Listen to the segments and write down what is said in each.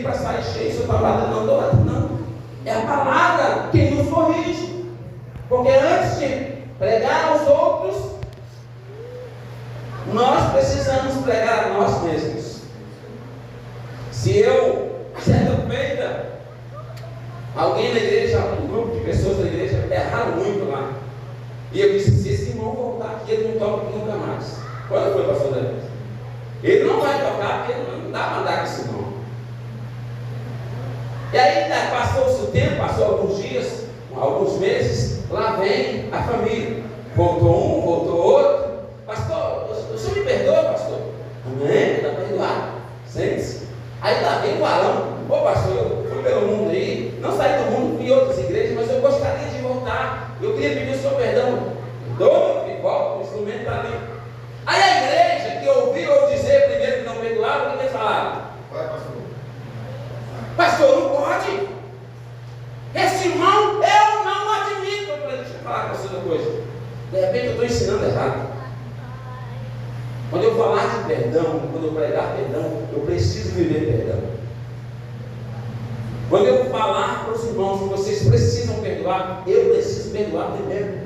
aqui para sair cheio, sua palavra não estou batendo, não. É a palavra que nos corrige. Porque antes de pregar aos outros, nós precisamos pregar a nós mesmos. Se eu, certa feita, alguém na igreja, um grupo de pessoas da igreja, erraram muito lá. E eu disse, se esse irmão voltar aqui, ele não toca aqui nunca mais. Quando foi, pastor Davi? Ele não vai tocar, porque não dá para andar com esse irmão. E aí, passou-se o tempo, passou alguns dias, alguns meses, lá vem a família. Voltou um, voltou outro. Pastor, o senhor me perdoa, pastor? Amém, está perdoado. Sente-se. Aí lá vem o Arão. Ô pastor, eu fui pelo mundo aí, não saí do mundo, fui em outras igrejas, mas eu gostaria de voltar. Eu queria pedir o senhor perdão. Perdoa-me, volta, o instrumento está ali. Aí a igreja que ouviu eu dizer primeiro que não perdoava, o que eles falaram? Vai, pastor. Pastor, não pode. Esse irmão, eu não admito. Eu falei, deixa eu falar com você uma coisa. De repente eu estou ensinando errado. Quando eu falar de perdão, quando eu pregar perdão, eu preciso viver perdão. Quando eu falar para os irmãos que vocês precisam perdoar, eu preciso perdoar primeiro.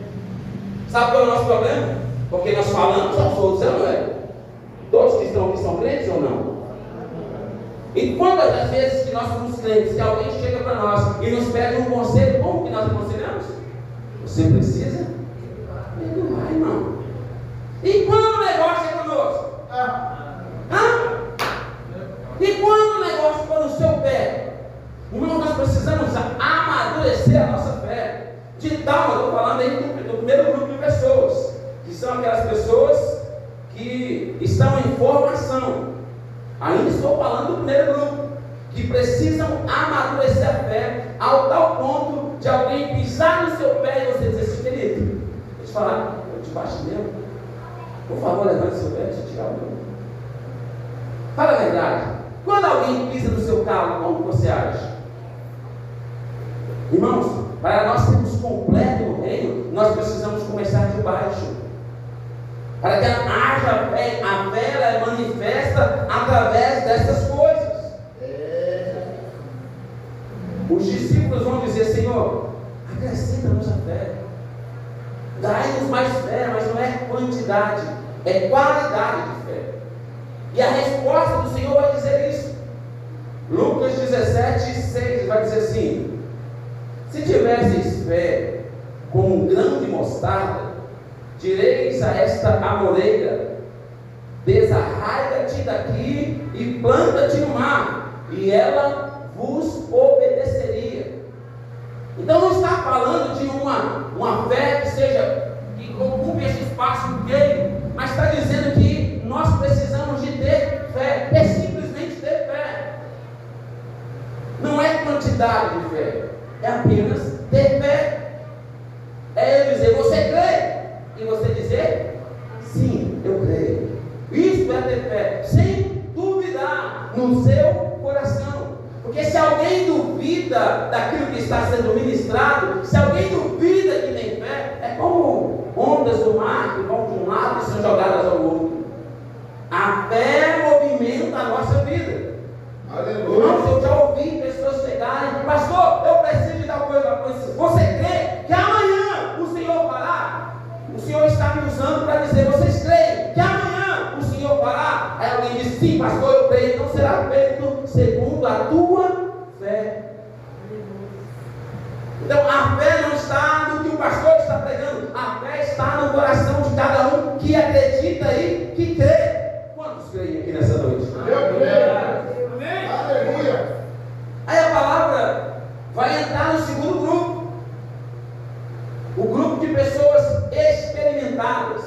Sabe qual é o nosso problema? Porque nós falamos aos outros, não é? Todos que estão aqui são crentes ou não? E quantas das vezes que nós somos crentes, que alguém chega para nós e nos pede um conselho, como que nós aconselhamos? Você precisa perdoar, irmão. E quando o negócio é conosco? E quando o negócio for no seu pé? Irmão, nós precisamos amadurecer a nossa fé. De tal, eu estou falando aí do primeiro grupo de pessoas, que são aquelas pessoas que estão em formação. Ainda estou falando do primeiro grupo, que precisam amadurecer a fé ao tal ponto de alguém pisar no seu pé e você dizer assim, querido, deixa eu te falar, eu te baixo mesmo. Por favor, levante seu pé, deixa eu tirar o meu. Fala a verdade. Quando alguém pisa no seu carro, como você age? Irmãos, para nós sermos completos no reino, nós precisamos começar de baixo. Para que haja fé, a fé ela é manifesta através dessas coisas. Os discípulos vão dizer, Senhor, acrescenta-nos a fé. Dai-nos mais fé, mas não é quantidade, é qualidade de fé. E a resposta do Senhor vai dizer isso. Lucas 17:6 vai dizer assim: se tivesseis fé como um grão de mostarda, direis a esta amoreira, desarraiga-te daqui e planta-te no mar, e ela vos obedeceria. Então não está falando de uma fé que ocupe esse espaço inteiro, mas está dizendo que nós precisamos de ter fé, é simplesmente ter fé. Não é quantidade de fé, é apenas ter fé. É ele dizer, você crê? E você dizer, sim, eu creio. Isso é ter fé, sem duvidar no seu coração. Porque se alguém duvida daquilo que está sendo ministrado, se alguém duvida que tem fé, é como ondas do mar que vão de um lado e são jogadas ao outro. A fé movimenta a nossa vida. Aleluia. Irmãos, eu já ouvi pessoas chegarem, pastor, eu preciso de dar coisa. Você crê que amanhã o Senhor fará? O Senhor está me usando para dizer, vocês creem que amanhã o Senhor fará? Aí alguém diz, sim, pastor, eu creio, então será feito segundo a tua fé. Então a fé não está no que o pastor está pregando, a fé está no coração de cada um que acredita e que crê. Quantos creem aqui nessa noite? Eu creio. Amém. Aleluia. Aí a palavra vai entrar no segundo grupo, o grupo de pessoas experimentadas.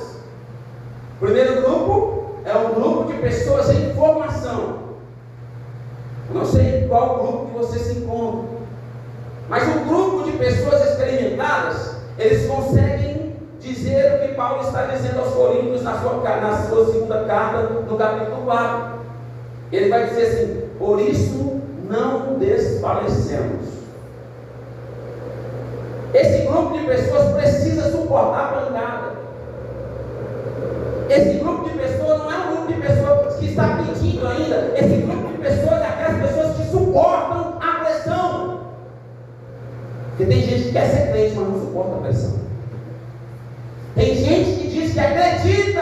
O primeiro grupo é um grupo de pessoas em formação. Eu não sei qual grupo que você se encontra, mas o grupo de pessoas experimentadas, eles conseguem dizer o que Paulo está dizendo aos Coríntios na sua segunda carta, no capítulo 4. Ele vai dizer assim: por isso não desfalecemos. Esse grupo de pessoas precisa suportar a pancada. Esse grupo de pessoas não é um grupo de pessoas que está pedindo ainda. Esse grupo de pessoas é aquelas pessoas que suportam gente que quer ser crente, mas não suporta a pressão. Tem gente que diz que acredita,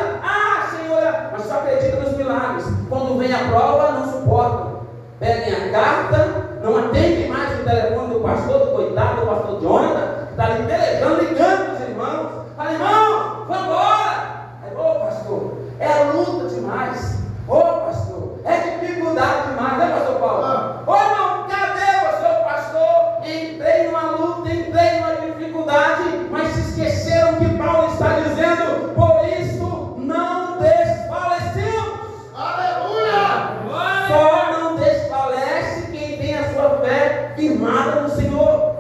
Senhor, mas só acredita nos milagres. Quando vem a prova, não suporta. Pedem a carta, não atendem mais o telefone do pastor, do coitado, do pastor Jonathan, que está ali pelejando, ligando para os irmãos. Fala, irmão, vamos embora. Aí, pastor, é luta demais. Pastor, é dificuldade demais, né, pastor Paulo? Irmão, cadê o seu pastor? Entrei numa luta, entrei numa dificuldade, mas se esqueceram que Paulo está dizendo, por isso não desfalecemos. Aleluia! Só não desfalece quem tem a sua fé firmada no Senhor.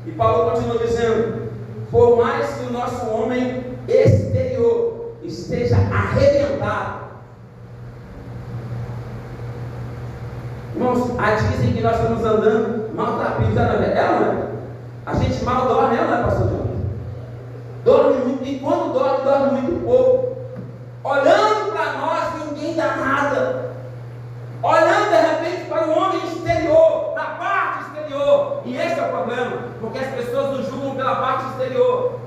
E Paulo continua dizendo, por mais que o nosso homem exterior esteja arrebentado. Irmãos, dizem que nós estamos andando maltrapilhos, não é? A gente mal dorme, não é, pastor João? Dorme muito, e quando dorme muito pouco. Olhando para nós, ninguém dá nada. Olhando de repente para o homem exterior, da parte exterior. E esse é o problema, porque as pessoas nos julgam pela parte exterior.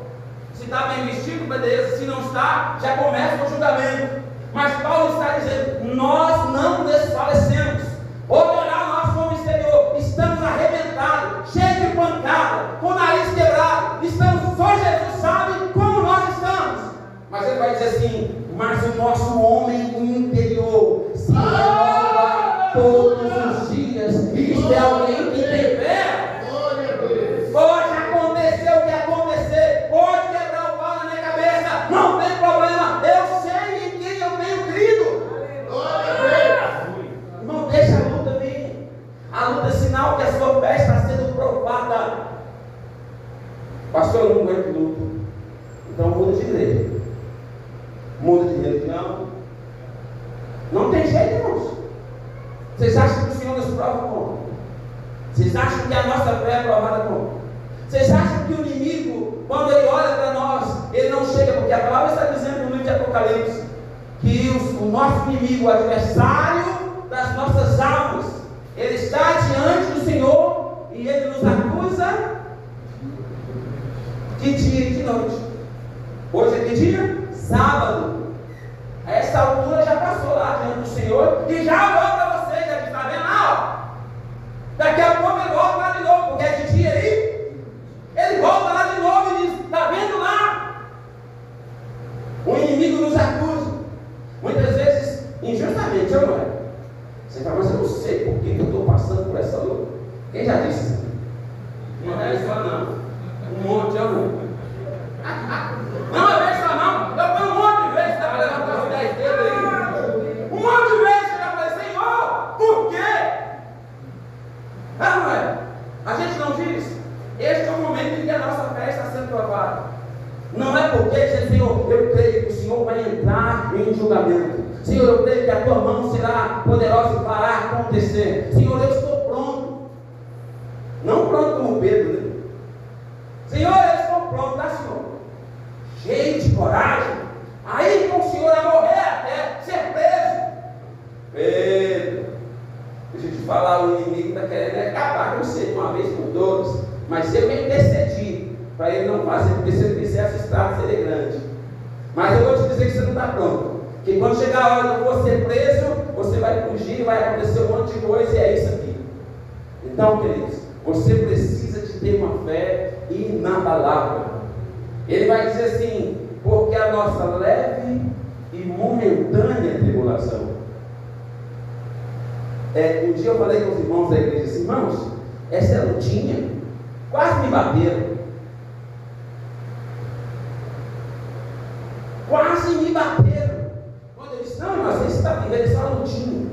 Se está bem vestido, beleza. Se não está, já começa o julgamento. Mas Paulo está dizendo, nós não desfalecemos. Olhar nosso homem exterior, estamos arrebentados, cheios de pancada, com o nariz quebrado, estamos, só Jesus sabe como nós estamos. Mas ele vai dizer assim, mas o nosso homem interior se renova todos os dias. Isso é alguém que tem fé. Pode acontecer o que acontecer, pode quebrar o pau na minha cabeça, não tem problema, eu sei em quem eu tenho crido. Não deixa a luta vir. A luta é sinal que a sua fé está sendo provada. Pastor, eu não aguento luta. Então muda de igreja, muda de religião. Não tem jeito, irmãos. Vocês acham que o Senhor nos prova como? Vocês acham que a nossa fé é provada como? Vocês acham que o inimigo, quando ele olha para nós, ele não chega, porque a palavra está dizendo no livro de Apocalipse que o nosso inimigo, o adversário das nossas almas, ele está diante do Senhor e ele nos acusa de dia e de noite. Hoje é que dia? Sábado. A essa altura já passou lá diante do Senhor e já olhou para vocês, já está vendo? Daqui a pouco ele volta lá de novo, porque é de dia aí. Ele volta lá de novo e diz, está vendo lá? O inimigo nos acusa, muitas vezes injustamente, ou não é? Você fala, mas eu não sei por que eu estou passando por essa luta. Quem já disse isso? Não é só não. Um monte, eu não. Não é vez só não. Eu fui um monte de vezes, estava levantando os 10 dedos aí. Um monte de vezes eu já falei, Senhor, por quê? Não é? A gente não diz. Este é o momento em que a nossa fé está sendo provada. Não é porque, Senhor, eu creio que o Senhor vai entrar em julgamento. Senhor, eu creio que a tua mão será poderosa e fará acontecer. Senhor, eu estou pronto. Não pronto como Pedro, né? Senhor, eu estou pronto, tá, Senhor? Cheio de coragem. Aí com o Senhor a morrer até ser preso. Pedro, deixa eu te falar, o inimigo está querendo acabar com você de uma vez por todas. Mas eu me intercedi para ele não fazer, porque se ele fizesse, o estrago seria grande. Mas eu vou te dizer que você não está pronto. Que quando chegar a hora de eu ser preso, você vai fugir, vai acontecer um monte de coisa e é isso aqui. Então, queridos, você precisa de ter uma fé inabalável. Ele vai dizer assim, porque a nossa leve e momentânea tribulação. Um dia eu falei com os irmãos da igreja assim, irmãos, essa é lutinha, quase me bateram. Quase me bateram. Quando eu disse, não, mas você está vivendo essa lutinha.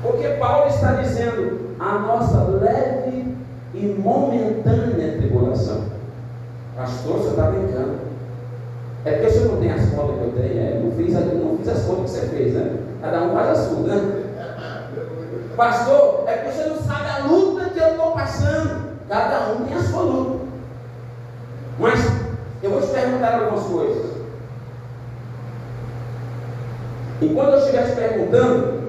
Porque Paulo está dizendo, a nossa leve e momentânea tribulação. Pastor, você está brincando. É porque o senhor não tem as contas que eu tenho, não fiz as contas que você fez, né? Cada um faz a sua, né? Pastor, é porque você não sabe a luta que eu estou passando. Cada um tem a sua luta. Mas eu vou te perguntar algumas coisas. Enquanto eu estiver te perguntando,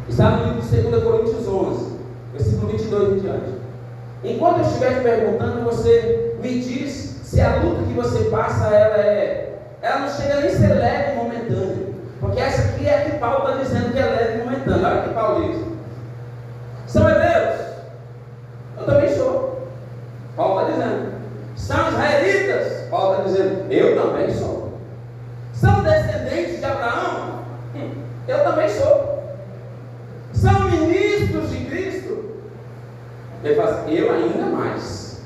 está no livro de 2 Coríntios 11, versículo 22 em diante. Enquanto eu estiver te perguntando, você me diz se a luta que você passa, ela não chega nem a ser leve e momentânea. Porque essa aqui é a que Paulo está dizendo que é leve e momentânea. Olha o que Paulo diz. São hebreus? Eu também sou. Paulo está dizendo. São israelitas? Paulo está dizendo. Eu também sou. São descendentes de Abraão? Eu também sou. São ministros de Cristo? Ele fala assim, eu ainda mais.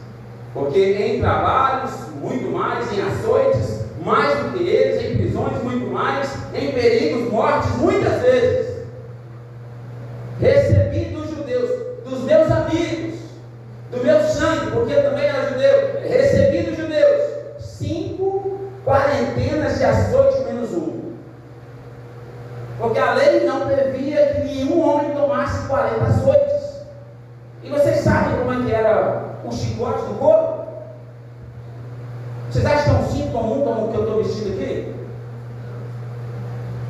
Porque em trabalhos, muito mais, em açoites, mais do que eles, em prisões, muito mais, em perigos, mortes, muitas vezes. Recebi dos judeus, dos meus amigos, do meu sangue, porque eu também era judeu, recebi dos judeus 5 quarentenas de açoite menos 1. Porque a lei não previa que nenhum homem tomasse 40 açoites. E vocês sabem como é que era o chicote do corpo? Vocês acham que é um cinto comum como o que eu estou vestido aqui?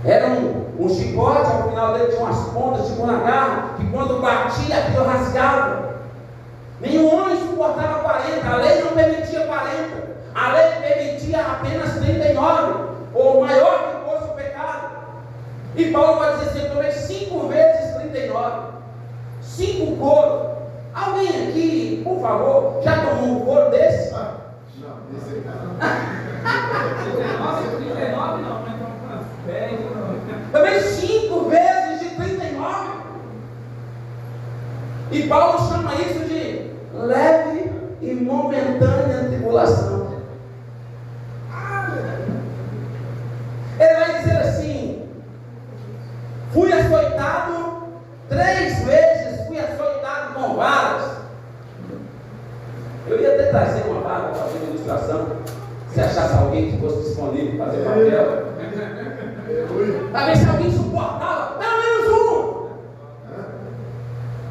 Era um chicote, ao final dele tinha umas pontas, tipo uma garra, que quando batia aquilo rasgava. Nenhum homem suportava 40, a lei não permitia 40, a lei permitia apenas 39, ou maior que fosse o pecado. E Paulo vai dizer assim, eu tomei 5 vezes 39, 5 coros. Alguém aqui, por favor, já tomou um couro desse? Não, esse aí não. 39 não, mas Também 5 vezes de 39. E Paulo chama isso de leve e momentânea tribulação. Ele vai dizer assim: fui açoitado 3 vezes, fui açoitado com varas. Eu ia até trazer uma vara para fazer uma ilustração, se achasse alguém que fosse disponível para fazer papel. Para ver se alguém suportava, pelo menos um.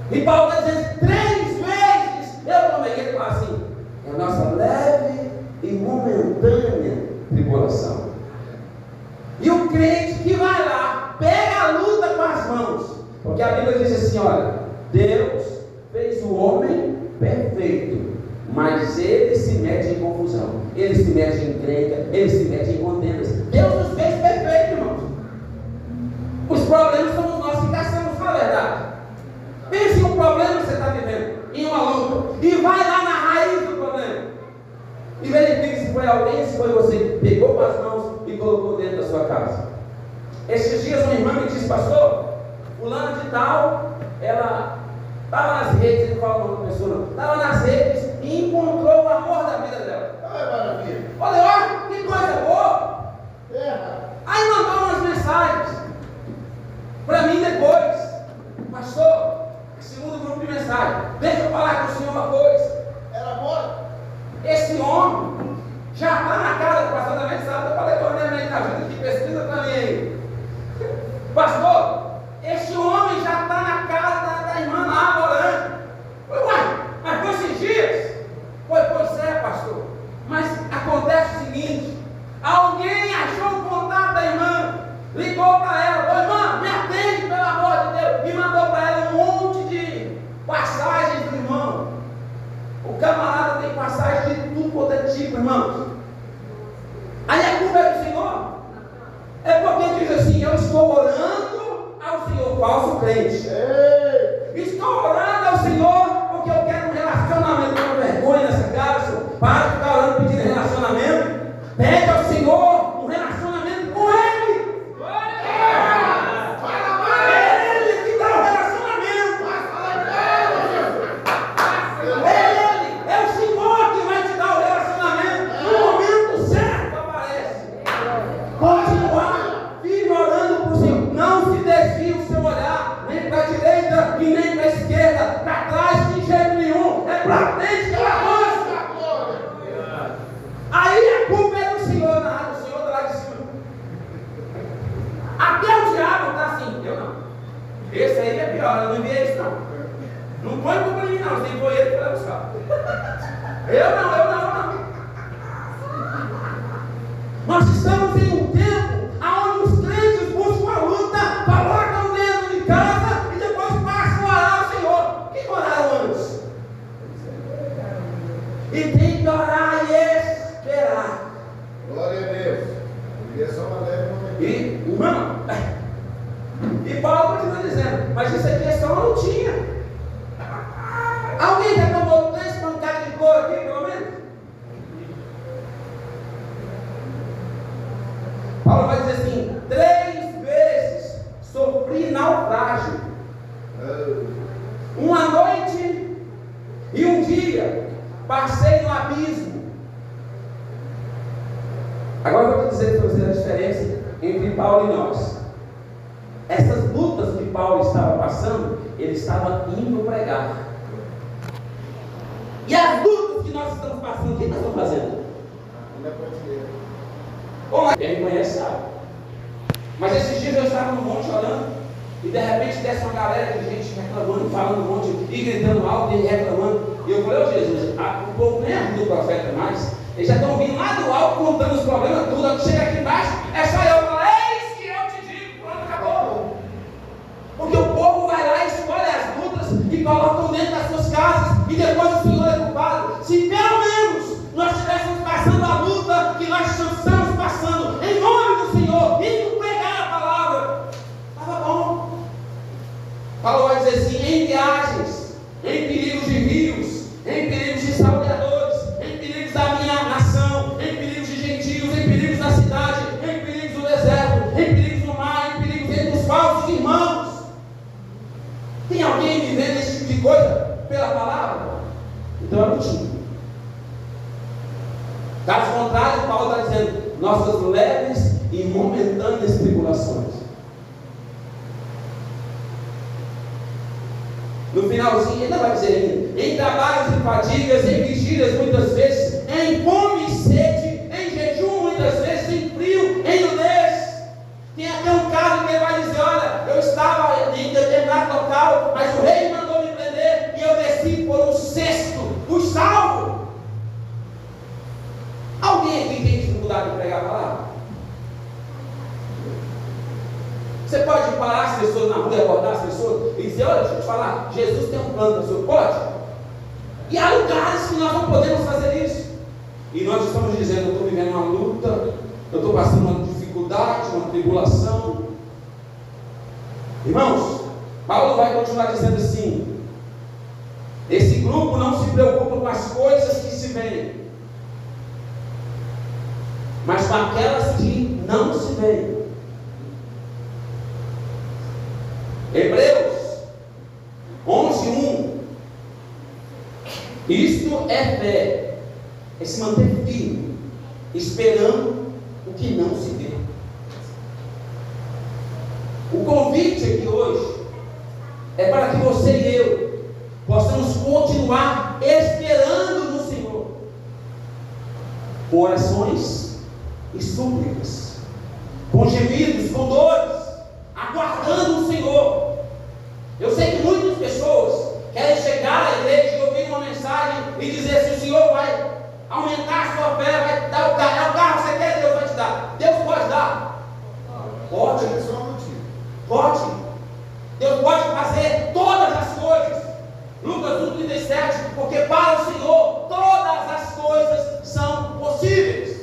E Paulo está dizendo 3 vezes eu tomei. Ele fala assim: é a nossa leve e momentânea tribulação. E o crente que vai lá, pega a luta com as mãos, porque a Bíblia diz assim: olha, Deus fez o homem perfeito, mas ele se mete em confusão, ele se mete em encrenca, ele se mete em contendas. Deus nos fez perfeito, irmãos. Os problemas somos nós que caçamos, fala a verdade. Pense em um problema que você está vivendo, em uma luta, e vai lá na raiz do problema. E verifique se foi alguém, se foi você que pegou com as mãos e colocou dentro da sua casa. Esses dias uma irmã me disse: pastor, fulana de tal, ela estava nas redes, ele fala uma pessoa, estava nas redes e encontrou o amor da vida dela. Ai, maravilha. Olha, ó, que coisa boa. Aí mandou umas mensagens para mim depois: pastor, segundo grupo de mensagem, deixa eu falar com o senhor uma coisa. Era amor? Esse homem já está na casa do pastor da mensagem. Eu falei com a minha ajuda que pesquisa para mim aí. Pastor, esse homem já está na casa da irmã lá orando. Uai, mas foi esses dias? Pois é, pastor. Mas acontece o seguinte: alguém achou o contato da irmã, ligou para ela: ô irmã, me atende pelo amor de Deus, e mandou para ela um monte de passagens do irmão. O camarada tem passagem de tudo quanto é tipo, irmãos. Aí a culpa é do Senhor? É porque diz assim: eu estou orando ao Senhor, falso crente. Estou orando ao Senhor porque eu quero um relacionamento. Com vergonha nessa cara, Senhor. Para de ficar orando pedindo relacionamento. Pede ao Senhor um relacionamento com Ele. É Ele que dá o relacionamento. É Ele, é o Senhor que vai te dar o relacionamento. No momento certo aparece. Continuar firme orando para o Senhor. Não se desvie o seu olhar, nem para a direita e nem para a esquerda, para trás de jeito nenhum. É para frente que ela avança. Aí a culpa é do Senhor, na do Senhor está lá de cima. Até o diabo está assim: eu não. Esse aí é pior, eu não enviei isso não. Não põe culpa em mim não, se foi ele que foi buscar. Eu não. Nós estamos em um tempo onde os crentes buscam a luta, colocam dentro de casa e depois passam a orar ao Senhor. Quem oraram antes? passei no abismo. Agora eu vou dizer para vocês a diferença entre Paulo e nós. Essas lutas que Paulo estava passando, ele estava indo pregar. E as lutas que nós estamos passando, o que nós estamos fazendo? Bom, quem me conhece sabe. Mas esses dias eu estava no monte orando, e de repente desce uma galera de gente reclamando, falando um monte, e gritando alto e reclamando. E eu falei, ô Jesus, o povo nem ajuda o profeta mais. Eles já estão vindo lá do alto contando os problemas, tudo. Quando chega aqui embaixo, é só eu falar, eis que eu te digo, pronto, acabou. Porque o povo vai lá e escolhe as lutas e colocam dentro das suas casas, e depois o Senhor é culpado. Se pelo menos nós estivéssemos passando a luta que nós estamos passando, em nome do Senhor, indo pregar a palavra, estava bom. Paulo vai dizer assim, em viagens, em perigos de rios, em perigos de salteadores, em perigos da minha nação, em perigos de gentios, em perigos da cidade, em perigos do deserto, em perigos do mar, em perigos entre os falsos irmãos. Tem alguém vivendo esse tipo de coisa pela palavra? Então é contigo. Caso contrário, Paulo está dizendo, nossas leves e momentâneas tribulações. No finalzinho, ele não vai dizer ainda, em trabalhos e fadigas, em vigílias muitas vezes, em fome e sede, em jejum muitas vezes, em frio, em nudez. Tem até um caso que ele vai dizer, olha, eu estava em determinado local, mas o rei mandou me prender, e eu desci por um cesto, fui salvo. Alguém aqui tem dificuldade de pregar a palavra? Você pode parar as pessoas na rua e abordar as pessoas e dizer, olha, deixa eu te falar, Jesus tem um plano para o senhor, pode? E há lugares que nós não podemos fazer isso. E nós estamos dizendo, eu estou vivendo uma luta, eu estou passando uma dificuldade, uma tribulação. Irmãos, Paulo vai continuar dizendo assim, esse grupo não se preocupa com as coisas que se veem, mas com aquelas que não se veem. Hebreus 11:1. Isto é fé, é se manter firme, esperando o que não se vê. O convite aqui hoje é para que você e eu possamos continuar esperando no Senhor, com orações e súplicas, com gemidos, com dores, aguardando o Senhor. Eu sei que muitas pessoas querem chegar à igreja e ouvir uma mensagem e dizer assim, o Senhor vai aumentar a sua fé, vai dar o carro, é o carro que você quer, Deus vai te dar. Deus pode dar? Pode. Pode. Deus pode fazer todas as coisas. Lucas 1:37, porque para o Senhor todas as coisas são possíveis.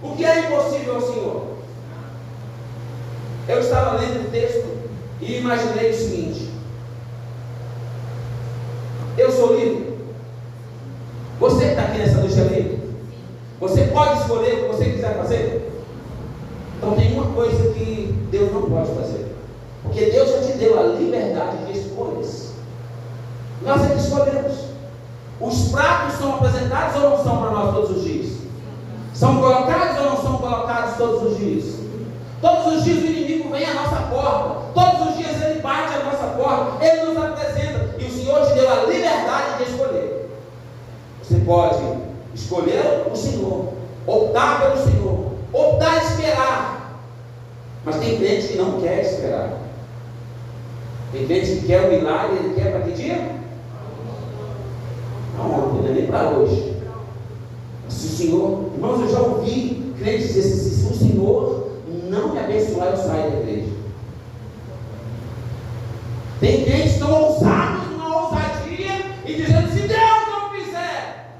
O que é impossível ao Senhor? Eu estava lendo o texto e imaginei o seguinte: eu sou livre. Você que está aqui nessa noite é livre. Você pode escolher o que você quiser fazer. Então tem uma coisa que Deus não pode fazer, porque Deus já te deu a liberdade de escolhas. Nós é que escolhemos. Os pratos são apresentados ou não são para nós todos os dias? São colocados ou não são colocados todos os dias? Todos os dias o inimigo vem à nossa porta. Todos os dias ele bate à nossa porta. Ele nos apresenta. E o Senhor te deu a liberdade de escolher. Você pode escolher o Senhor, optar pelo Senhor, optar a esperar. Mas tem crente que não quer esperar. Tem crente que quer o milagre. Ele quer para que dia? Não, não é nem para hoje. Se o Senhor, irmãos, eu já ouvi crentes dizer assim, se o Senhor não me abençoar, eu saio da igreja. Tem crentes que estão ousados, uma ousadia, e dizendo, se Deus não fizer,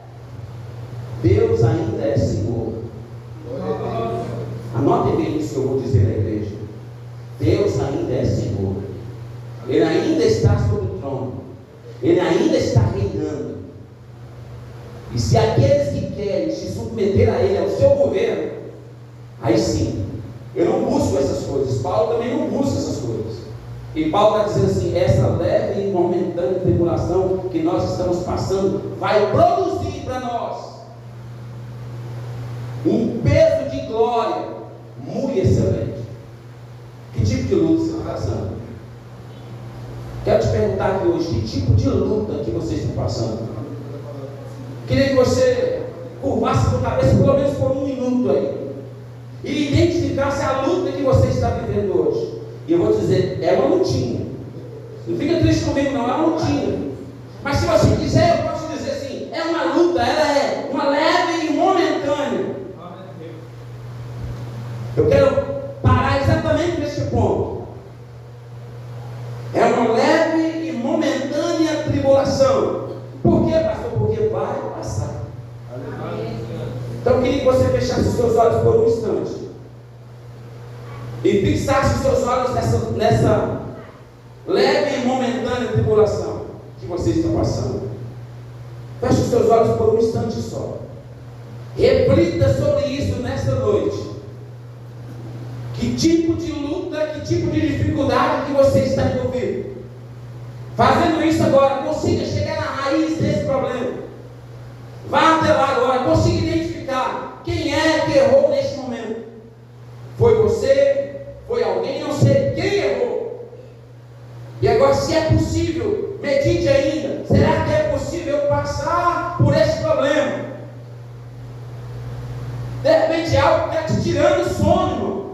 Deus ainda é Senhor. Anotem bem isso que eu vou dizer na igreja. Deus ainda é Senhor. Ele ainda está sobre o trono. Ele ainda está reinando. E se aqueles que querem se submeter a Ele, ao seu governo, aí sim, eu não busco essas coisas. Paulo também não busca essas coisas. E Paulo está dizendo assim, essa leve e momentânea tribulação que nós estamos passando, vai produzir para te perguntar aqui hoje, que tipo de luta que você está passando? Queria que você curvasse a sua cabeça pelo menos por um minuto aí e identificasse a luta que você está vivendo hoje. E eu vou dizer, é uma lutinha. Não fica triste comigo não, é uma lutinha. Mas se você quiser, eu posso dizer assim, é uma luta, ela é uma leve e momentânea. Eu quero parar exatamente nesse ponto. É uma leve e momentânea tribulação. Por quê, pastor? Porque vai passar. Então eu queria que você fechasse os seus olhos por um instante e fixasse os seus olhos nessa leve e momentânea tribulação que você está passando. Feche os seus olhos por um instante só. Reflita sobre isso nesta noite. Que tipo de luta, que tipo de dificuldade que você está envolvido? Fazendo isso agora, consiga chegar na raiz desse problema. Vá até lá agora, consiga identificar quem é que errou neste momento. Foi você? Foi alguém? Não sei quem errou. E agora, se é possível, medite ainda. Será que é possível passar por esse problema? De repente, algo está te tirando o sono, irmão.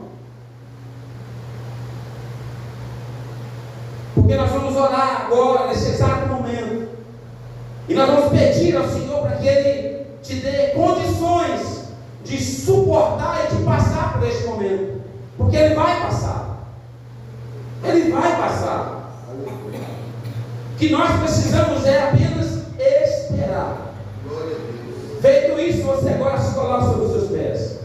Porque nós vamos orar agora, nesse exato momento. E nós vamos pedir ao Senhor para que Ele te dê condições de suportar e de passar por este momento. Porque Ele vai passar. Ele vai passar. O que nós precisamos é apenas esperar. Feito isso, você agora se coloca sobre os seus pés.